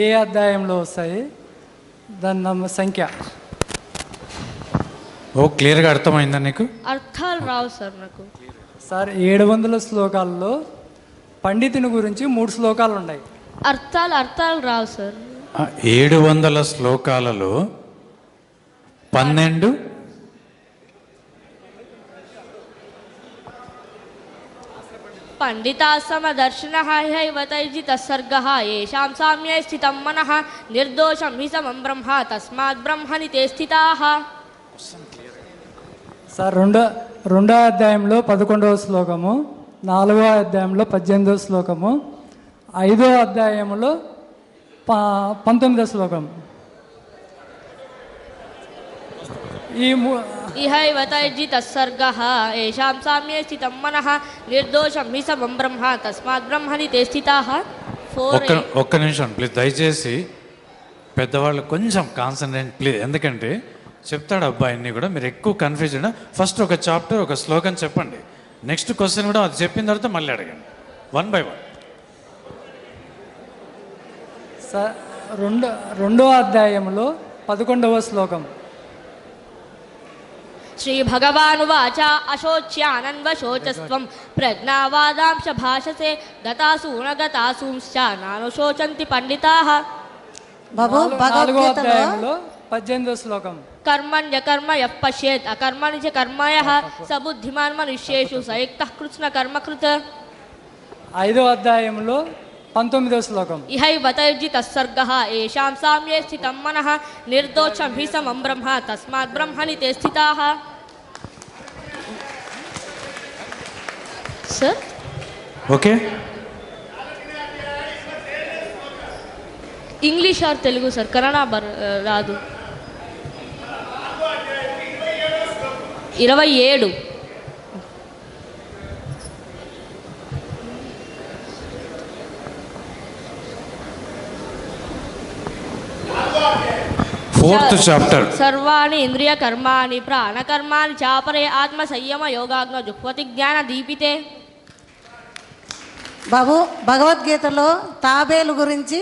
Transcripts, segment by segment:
ఏ అధ్యాయంలో వస్తాయి, దాని సంఖ్య. ఓ క్లియర్గా అర్థమైందా నీకు? అర్థాలు రావు సార్ నాకు. సార్ 700 శ్లోకాల్లో పండితుని గురించి 3 శ్లోకాలు ఉన్నాయి. అర్థాలు రావు సార్. 700 శ్లోకాలలో 12 పండితాసమదర్శనః హైవతైజితస్సర్గః యేషాం సామ్యే స్థితం మనః నిర్దోషం హి సమం బ్రహ్మ తస్మాత్ బ్రహ్మణి తే స్థితాః. సార్ రెండో అధ్యాయంలో 11వ శ్లోకము, 4వ అధ్యాయంలో 18వ శ్లోకము, 5వ అధ్యాయంలో 19వ శ్లోకం. ఇహైవతైజితస్సర్గః యేషాం సామ్యే స్థితం మనః నిర్దోషం హి సమం బ్రహ్మ తస్మాత్ బ్రహ్మణి తే స్థితాః. ఒక్క నిమిషం ప్లీజ్, దయచేసి పెద్దవాళ్ళు కొంచెం కాన్సన్ట్రేట్ ప్లీజ్. ఎందుకంటే చెప్తాడు అబ్బాయిని కూడా, మీరు ఎక్కువ కన్ఫ్యూజ్ అయినా ఫస్ట్ ఒక చాప్టర్ ఒక శ్లోకం చెప్పండి, నెక్స్ట్ క్వశ్చన్ కూడా అది చెప్పిన తర్వాత మళ్ళీ అడగండి 1 by 1. సార్ రెండో అధ్యాయంలో 11వ శ్లోకం. శ్రీ భగవానువాచ అశోచ్యానన్వశోచస్త్వం ప్రజ్ఞావాదాంశ భాషసే గతాసూనగతాసూంశ్చ నానుశోచంతి పండితాః. 4వ అధ్యాయంలో 18వ శ్లోకం. కర్మణ్యకర్మ యః పశ్యేత్ అకర్మణి చ కర్మ యః స బుద్ధిమాన్ మనుష్యేషు సయుక్తః కృత్స్న కర్మకృత్. 5వ అధ్యాయంలో 19వ శ్లోకం. ఇహైవతైర్జితస్సర్గః యేషాం సామ్యే స్థితం మనః నిర్దోషం హి సమం బ్రహ్మ తస్మాత్ బ్రహ్మణి తే స్థితాః. Sir okay, English or Telugu sir, Kannada రాదు. 27. Fourth chapter. సర్వాణి ఇంద్రియ కర్మాణి ప్రాణకర్మాణి చాపరే ఆత్మ సంయమ యోగాగ్న జుహ్వతి జ్ఞాన దీపితే. బాబు, భగవద్గీతలో తాబేలు గురించి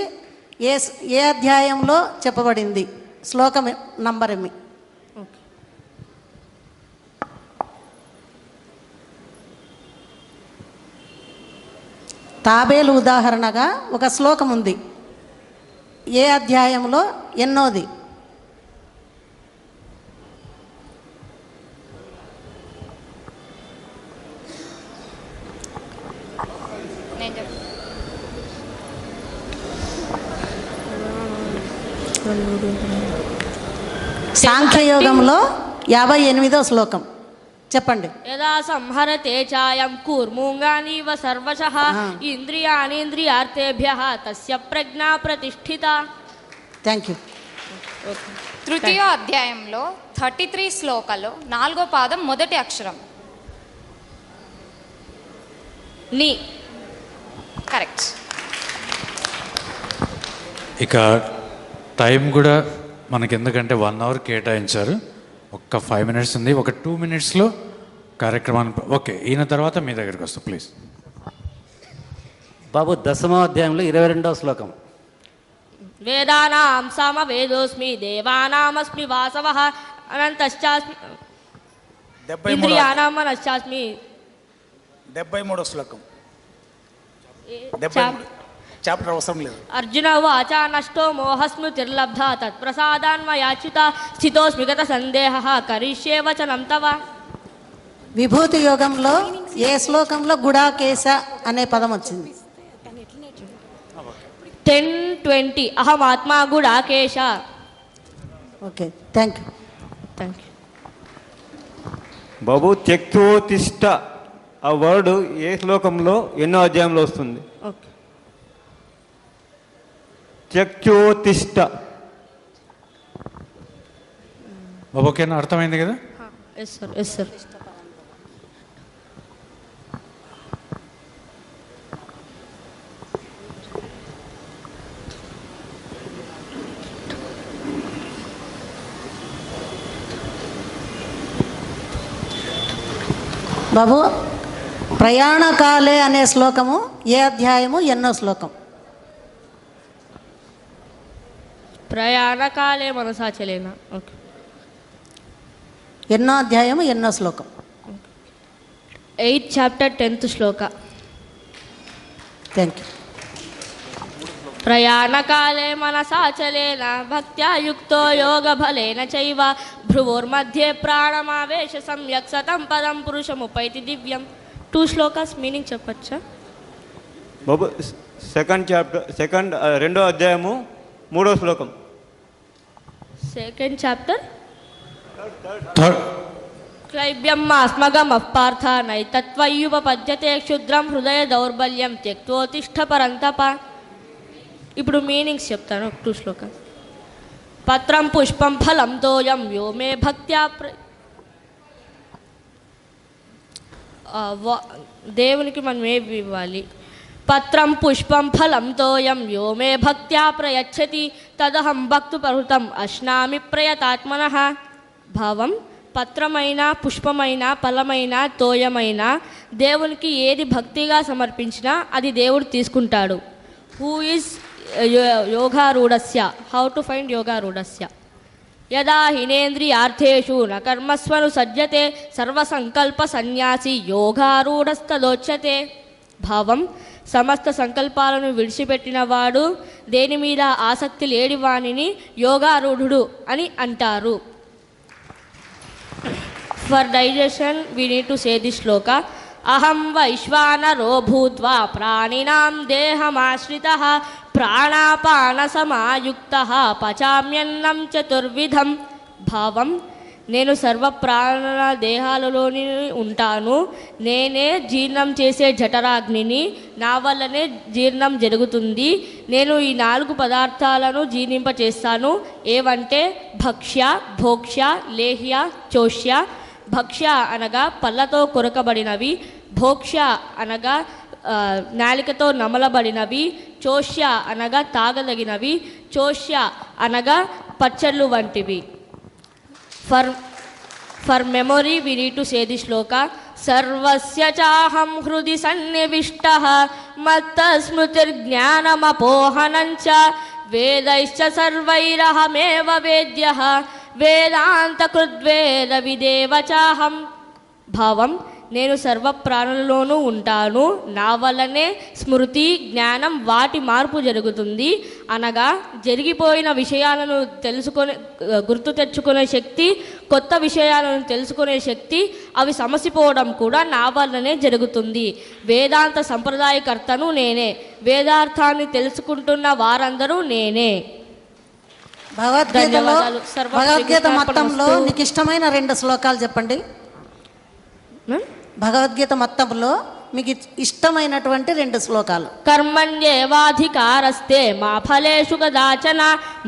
ఏ అధ్యాయంలో చెప్పబడింది? శ్లోకం నంబర్ ఏమి? తాబేలు ఉదాహరణగా ఒక శ్లోకం ఉంది, ఏ అధ్యాయంలో ఎన్నోది? సాంఖ్యయోగంలో 58వ శ్లోకం చెప్పండి. యదా సంహరతే చాయం కూర్మూంగానీవ సర్వశః ఇంద్రియాణీంద్రియార్థేభ్యః తస్య ప్రజ్ఞా ప్రతిష్ఠిత. Thank you. తృతీయ అధ్యాయంలో 33 శ్లోకాల్లో 4వ పాదం మొదటి అక్షరం ని. కరెక్ట్. ఇక టైం కూడా మనకి ఎందుకంటే 1 hour కేటాయించారు, ఒక్క 5 minutes ఉంది, ఒక 2 minutesలో కార్యక్రమాన్ని. ఓకే, ఈయన తర్వాత మీ దగ్గరికి వస్తా ప్లీజ్. బాబు, 10వ అధ్యాయంలో 22వ శ్లోకం. వేదానాం సామవేదోస్మి దేవానామస్మి వాసవః అనంతశ్చాస్మి ఇంద్రియాణాం మనశ్చాస్మి. 73వ శ్లోకం. 73 చాప్టర్ అవసరం లేదు. అర్జున వాచ నష్టో మోహస్మృతిర్లబ్ధ తత్ప్రసాదాన్మయాచ్యుత స్థితోస్మి గత సందేహః కరిష్యే వచనం తవ. విభూతి యోగంలో ఏ శ్లోకంలో గుడాకేశ అనే పదం వచ్చింది? 10:20 అహమాత్మా గుడాకేశ. Okay, thank you. బాబు, త్యక్తోతిష్ట ఆ వర్డ్ ఏ శ్లోకంలో ఎన్నో అధ్యాయంలో వస్తుంది? త్యక్తోతిష్ట. ఓకేనా, అర్థమైంది కదా? Yes sir, yes sir. బాబు, ప్రయాణకాలే అనే శ్లోకము ఏ అధ్యాయము ఎన్నో శ్లోకం? ప్రయాణకాలే మనసాచలేనా. ఓకే. ఎన్నో అధ్యాయము ఎన్నో శ్లోకం? 8th chapter 10th శ్లోక. Thank you. ప్రయాణకాలే మనసాచలేన భక్త్యా యుక్తో యోగబలేన చైవ భ్రువోర్मध्ये ప్రాణమావేశ సమ్యక్ సతం పదం పురుషముపైతి దివ్యం. 2 శ్లోకాస్ మీనింగ్ చెప్పచ్చా? బాబు సెకండ్ రెండో అధ్యాయము 3వ శ్లోకం. 2nd chapter. థర్డ్ క్లైబ్యం మాస్మగమః పార్థ నైతత్వయ్యుపపద్యతే క్షుద్రం హృదయ దౌర్బల్యం త్యక్తోతిష్ఠ పరంతప. ఇప్పుడు మీనింగ్స్ చెప్తాను. 2 శ్లోక. పత్రం పుష్పం ఫలం తోయం యో మే భక్త్యా దేవునికి మనం ఏవి ఇవ్వాలి? పత్రం పుష్పం ఫలం తోయం యో మే భక్త్యా ప్రయచ్చతి తదహం భక్తు పరుతం అశ్నామి ప్రయతాత్మనః. భావం: పత్రమైన, పుష్పమైన, ఫలమైన, తోయమైన దేవునికి ఏది భక్తిగా సమర్పించినా అది దేవుడు తీసుకుంటాడు. హూ ఈజ్ యోగారూఢస్య? హౌ టు ఫైండ్ యోగారూఢస్య? యదా హినేంద్రియార్థేషు న కర్మస్వను సజ్జతే సర్వసంకల్ప సన్యాసి యోగారూఢస్తదోచ్యతే. భావం: సమస్త సంకల్పాలను విడిచిపెట్టినవాడు, దేని మీద ఆసక్తి లేని వానిని యోగారూఢుడు అని అంటారు. For digestion, we need to say this shloka. Aham vaishvanaro bhutva praninaam dehamashritah pranapana samayuktah pachamyannam chaturvidham. భావం: నేను సర్వ ప్రాణ దేహాలలోని ఉంటాను. నేనే జీర్ణం చేసే జఠరాగ్నిని. నా వల్లనే జీర్ణం జరుగుతుంది. నేను ఈ 4 పదార్థాలను జీర్ణింపచేస్తాను. ఏవంటే భక్ష్య, భోక్ష్య, లేహ్య, చోష్య. భక్ష్య అనగా పళ్ళతో కొరకబడినవి, భోక్ష్య అనగా నాలికతో నమలబడినవి, చోష్య అనగా తాగదగినవి, చోష్య అనగా పచ్చళ్ళు వంటివి. For memory we need to say this shloka. సర్వస్య చాహం హృది సన్నివిష్టః మత్తస్మృతిర్జ్ఞానమపోహనం చ వేదైశ్చ సర్వైరహమేవ వేద్యః వేదాంతకృద్వేద విదేవ చాహం. భావం: నేను సర్వ ప్రాణులలోనూ ఉంటాను. నా వల్లనే స్మృతి, జ్ఞానం వాటి మార్పు జరుగుతుంది. అనగా జరిగిపోయిన విషయాలను గుర్తు తెచ్చుకునే శక్తి, కొత్త విషయాలను తెలుసుకునే శక్తి, అవి సమసిపోవడం కూడా నా వల్లనే జరుగుతుంది. వేదాంత సంప్రదాయకర్తను నేనే. వేదార్థాన్ని తెలుసుకుంటున్న వారందరూ నేనే. భగవద్గీత మొత్తంలో నీకు ఇష్టమైన 2 శ్లోకాలు చెప్పండి. భగవద్గీత మొత్తంలో మీకు ఇష్టమైనటువంటి 2 శ్లోకాలు. కర్మణ్యేవాధికారస్తే మా ఫలేషు కదాచన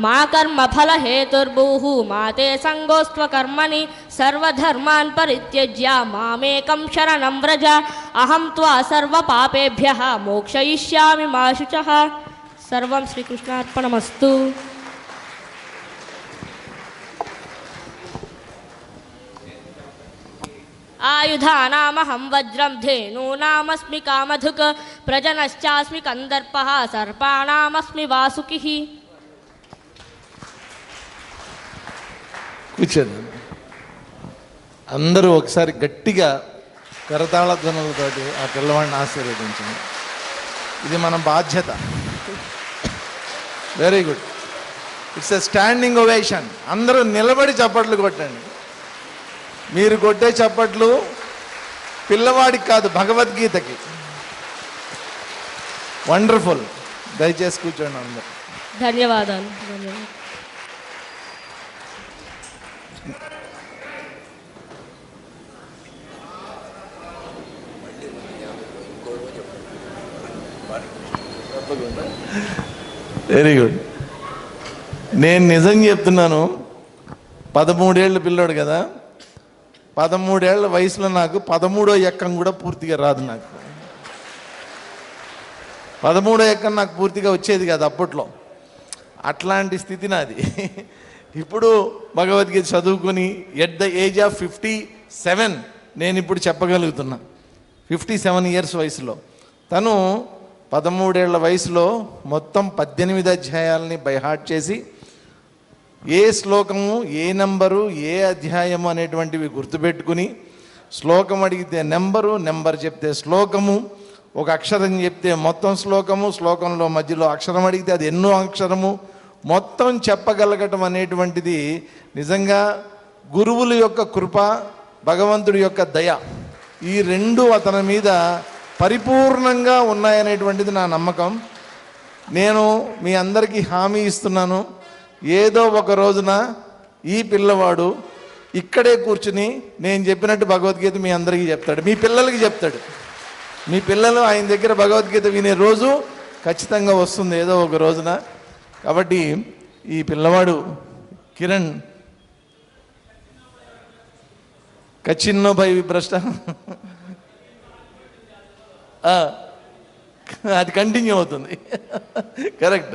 మా కర్మ ఫల హేతుర్భూః మా తే సంగోస్త్వ కర్మణి సర్వధర్మాన్ పరిత్యజ్య మామేకం శరణం వ్రజ అహం త్వా సర్వ పాపేభ్యః మోక్షయిష్యామి మా శుచః. సర్వం శ్రీకృష్ణార్పణమస్తు. ఆయుధానామహం వజ్రం ధేనూనామస్మి కామధుక్ ప్రజనశ్చాస్మి కందర్పః సర్పాణామస్మి వాసుకిః. కూర్చోండి అందరూ ఒకసారి గట్టిగా కరతాళ ధ్వనులతోటి ఆ పిల్లవాడిని ఆశీర్వదించండి. ఇది మన బాధ్యత. Very good. It's a standing ovation. అందరూ నిలబడి చప్పట్లు కొట్టండి. మీరు కొట్టే చప్పట్లు పిల్లవాడికి కాదు, భగవద్గీతకి. వండర్ఫుల్. దయచేసి కూర్చోండి అందరూ. ధన్యవాదాలు. Very good. నేను నిజంగా చెప్తున్నాను, 13 ఏళ్ళ పిల్లోడు కదా, 13 ఏళ్ల వయసులో నాకు 13వ ఎక్కం కూడా పూర్తిగా రాదు. నాకు 13వ ఎక్కం నాకు పూర్తిగా వచ్చేది కాదు అప్పట్లో. అట్లాంటి స్థితి నాది. ఇప్పుడు భగవద్గీత చదువుకొని ఎట్ ద ఏజ్ ఆఫ్ 57 నేను ఇప్పుడు చెప్పగలుగుతున్నా. 57 ఇయర్స్ వయసులో. తను 13 ఏళ్ల వయసులో మొత్తం 18 అధ్యాయాలని బైహార్ట్ చేసి ఏ శ్లోకము, ఏ నెంబరు, ఏ అధ్యాయము అనేటువంటివి గుర్తుపెట్టుకుని, శ్లోకం అడిగితే నెంబరు, నెంబర్ చెప్తే శ్లోకము, ఒక అక్షరం చెప్తే మొత్తం శ్లోకము, శ్లోకంలో మధ్యలో అక్షరం అడిగితే అది ఎన్నో అక్షరము, మొత్తం చెప్పగలగటం అనేటువంటిది నిజంగా గురువుల యొక్క కృప, భగవంతుడి యొక్క దయ, ఈ రెండు అతని మీద పరిపూర్ణంగా ఉన్నాయనేటువంటిది నా నమ్మకం. నేను మీ అందరికీ హామీ ఇస్తున్నాను, ఏదో ఒక రోజున ఈ పిల్లవాడు ఇక్కడే కూర్చుని నేను చెప్పినట్టు భగవద్గీత మీ అందరికీ చెప్తాడు, మీ పిల్లలకి చెప్తాడు. మీ పిల్లలు ఆయన దగ్గర భగవద్గీత వినే రోజు ఖచ్చితంగా వస్తుంది ఏదో ఒక రోజున. కాబట్టి ఈ పిల్లవాడు కిరణ్ కచ్చిన్నో భయ విభ్రష్ట అది కంటిన్యూ అవుతుంది. కరెక్ట్.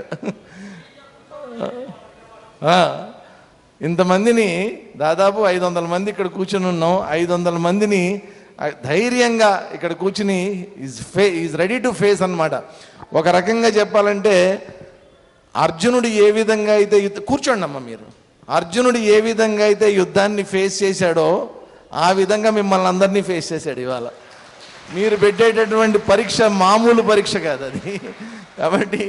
ఇంతమందిని దాదాపు 500 మంది ఇక్కడ కూర్చుని ఉన్నాం. 500 మందిని ధైర్యంగా ఇక్కడ కూర్చుని ఈజ్ రెడీ టు ఫేస్ అన్నమాట. ఒక రకంగా చెప్పాలంటే అర్జునుడు ఏ విధంగా అయితే కూర్చోండి అమ్మ మీరు, అర్జునుడు ఏ విధంగా అయితే యుద్ధాన్ని ఫేస్ చేశాడో ఆ విధంగా మిమ్మల్ని అందరినీ ఫేస్ చేశాడు ఇవాళ. మీరు పెట్టేటటువంటి పరీక్ష మామూలు పరీక్ష కాదు అది. కాబట్టి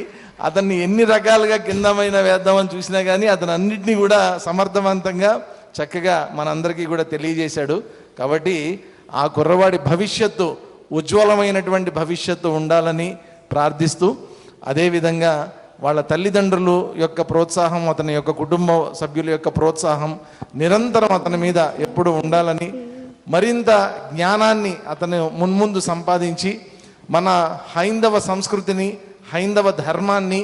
అతన్ని ఎన్ని రకాలుగా కిందమైన వేద్దామని చూసినా కానీ అతను అన్నింటినీ కూడా సమర్థవంతంగా చక్కగా మనందరికీ కూడా తెలియజేశాడు. కాబట్టి ఆ కుర్రవాడి భవిష్యత్తు ఉజ్వలమైనటువంటి భవిష్యత్తు ఉండాలని ప్రార్థిస్తూ, అదేవిధంగా వాళ్ళ తల్లిదండ్రులు యొక్క ప్రోత్సాహం, అతని యొక్క కుటుంబ సభ్యుల యొక్క ప్రోత్సాహం నిరంతరం అతని మీద ఎప్పుడు ఉండాలని, మరింత జ్ఞానాన్ని అతను మున్ముందు సంపాదించి మన హైందవ సంస్కృతిని, హైందవ ధర్మాన్ని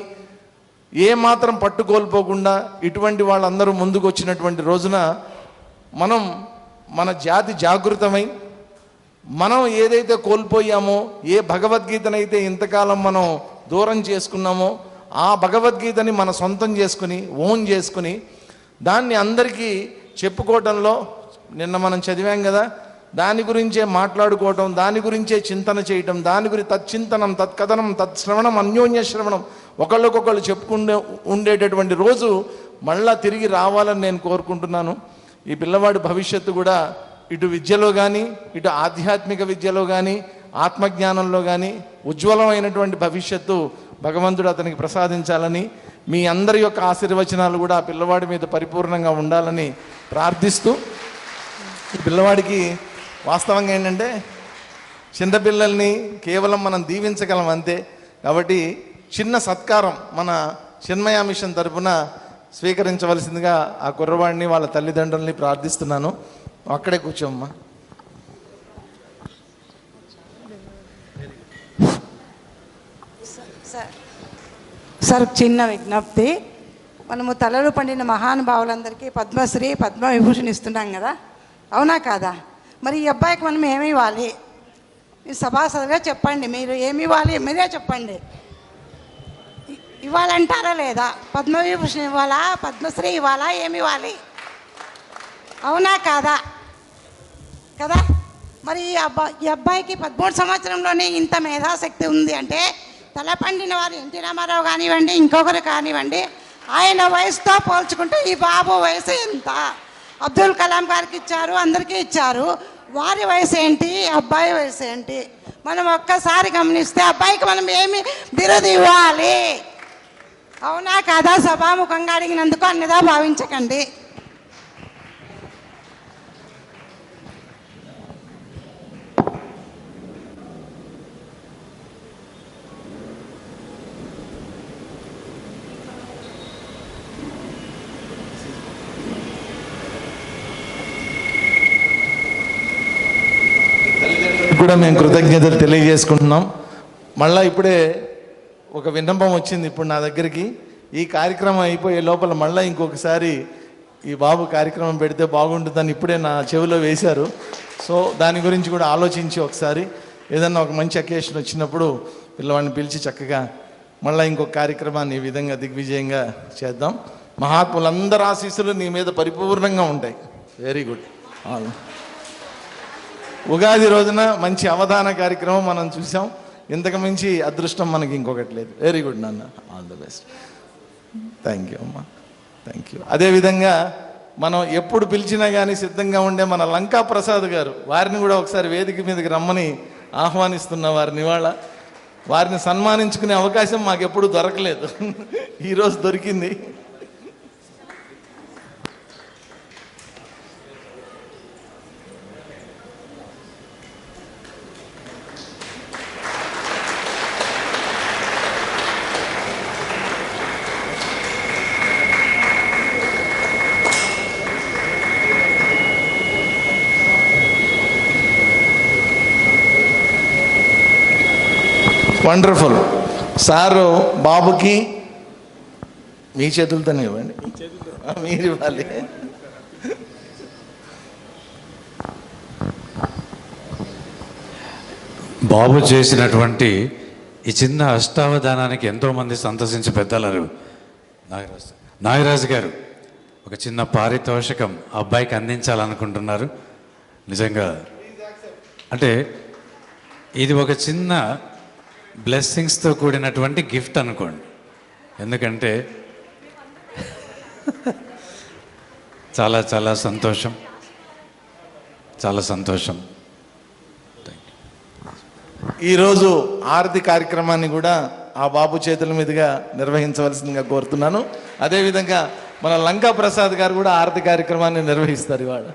ఏమాత్రం పట్టుకోల్పోకుండా ఇటువంటి వాళ్ళందరూ ముందుకు వచ్చినటువంటి రోజున మనం మన జాతి జాగృతమై మనం ఏదైతే కోల్పోయామో, ఏ భగవద్గీతనైతే ఇంతకాలం మనం దూరం చేసుకున్నామో ఆ భగవద్గీతని మన సొంతం చేసుకుని, ఓన్ చేసుకుని దాన్ని అందరికీ చెప్పుకోవటంలో, నిన్న మనం చదివాం కదా, దాని గురించే మాట్లాడుకోవటం, దాని గురించే చింతన చేయటం, దాని గురించి తచ్చింతనం, తత్కథనం, తత్శ్రవణం, అన్యోన్య శ్రవణం, ఒకళ్ళకొకళ్ళు ఉండేటటువంటి రోజు మళ్ళా తిరిగి రావాలని నేను కోరుకుంటున్నాను. ఈ పిల్లవాడి భవిష్యత్తు కూడా ఇటు విద్యలో కానీ, ఇటు ఆధ్యాత్మిక విద్యలో కానీ, ఆత్మజ్ఞానంలో కానీ ఉజ్వలమైనటువంటి భవిష్యత్తు భగవంతుడు అతనికి ప్రసాదించాలని, మీ అందరి యొక్క ఆశీర్వచనాలు కూడా ఆ పిల్లవాడి మీద పరిపూర్ణంగా ఉండాలని ప్రార్థిస్తూ, ఈ పిల్లవాడికి వాస్తవంగా ఏంటంటే చిన్నపిల్లల్ని కేవలం మనం దీవించగలం అంతే. కాబట్టి చిన్న సత్కారం మన చిన్మయ మిషన్ తరపున స్వీకరించవలసిందిగా ఆ కుర్రవాడిని, వాళ్ళ తల్లిదండ్రుల్ని ప్రార్థిస్తున్నాను. అక్కడే కూర్చోమ్మా. సార్ చిన్న విజ్ఞప్తి, మనము తలలు పండిన మహానుభావులందరికీ పద్మశ్రీ, పద్మవిభూషణ్ ఇస్తున్నాం కదా, అవునా కాదా? మరి ఈ అబ్బాయికి మనం ఏమి ఇవ్వాలి? సభాసదుగా చెప్పండి, మీరు ఏమి ఇవ్వాలి మీరే చెప్పండి. ఇవ్వాలంటారా లేదా? పద్మవిభూషణ్ ఇవ్వాలా, పద్మశ్రీ ఇవ్వాలా, ఏమి ఇవ్వాలి? అవునా కాదా? కదా. మరి ఈ అబ్బాయికి 13 సంవత్సరంలోనే ఇంత మేధాశక్తి ఉంది అంటే, తల పండిన వారు ఎన్టీ రామారావు కానివ్వండి, ఇంకొకరు కానివ్వండి, ఆయన వయసుతో పోల్చుకుంటే ఈ బాబు వయసు ఎంత? అబ్దుల్ కలాం గారికి ఇచ్చారు, అందరికీ ఇచ్చారు, వారి వయసు ఏంటి, అబ్బాయి వయసు ఏంటి? మనం ఒక్కసారి గమనిస్తే అబ్బాయికి మనం ఏమి బిరుదు ఇవ్వాలి? అవునా కాదా? సభాముఖంగా అడిగినందుకు అన్నదా భావించకండి. కూడా మేము కృతజ్ఞతలు తెలియజేసుకుంటున్నాం. మళ్ళీ ఇప్పుడే ఒక విన్నపం వచ్చింది ఇప్పుడు నా దగ్గరికి. ఈ కార్యక్రమం అయిపోయే లోపల మళ్ళీ ఇంకొకసారి ఈ బాబు కార్యక్రమం పెడితే బాగుంటుందని ఇప్పుడే నా చెవిలో వేశారు. సో దాని గురించి కూడా ఆలోచించి ఒకసారి ఏదన్నా ఒక మంచి అకేషన్ వచ్చినప్పుడు పిల్లవాడిని పిలిచి చక్కగా మళ్ళీ ఇంకొక కార్యక్రమాన్ని ఈ విధంగా దిగ్విజయంగా చేద్దాం. మహాత్ములందరి ఆశీస్సులు నీ మీద పరిపూర్ణంగా ఉంటాయి. Very good. ఉగాది రోజున మంచి అవధాన కార్యక్రమం మనం చూసాం. ఇంతకు మించి అదృష్టం మనకి ఇంకొకటి లేదు. వెరీ గుడ్ నాన్న, all the best. Thank you అమ్మా. Thank you. అదేవిధంగా మనం ఎప్పుడు పిలిచినా కానీ సిద్ధంగా ఉండే మన లంకా ప్రసాద్ గారు, వారిని కూడా ఒకసారి వేదిక మీదకి రమ్మని ఆహ్వానిస్తున్న వారిని వారిని సన్మానించుకునే అవకాశం మాకు ఎప్పుడు దొరకలేదు, ఈరోజు దొరికింది. వండర్ఫుల్. సారు బాబుకి మీ చేతులతోనే ఇవ్వండి, మీరు ఇవ్వాలి. బాబు చేసినటువంటి ఈ చిన్న అష్టావధానానికి ఎంతోమంది సంతోషించి పెద్దలరు. నాగరాజు గారు ఒక చిన్న పారితోషికం అబ్బాయికి అందించాలనుకుంటున్నారు. నిజంగా అంటే ఇది ఒక చిన్న బ్లెస్సింగ్స్తో కూడినటువంటి గిఫ్ట్ అనుకోండి. ఎందుకంటే చాలా చాలా సంతోషం, చాలా సంతోషం. ఈరోజు ఆరతి కార్యక్రమాన్ని కూడా ఆ బాబు చేతుల మీదుగా నిర్వహించవలసిందిగా కోరుతున్నాను. అదేవిధంగా మన లంకా ప్రసాద్ గారు కూడా ఆరతి కార్యక్రమాన్ని నిర్వహిస్తారు ఇవాళ.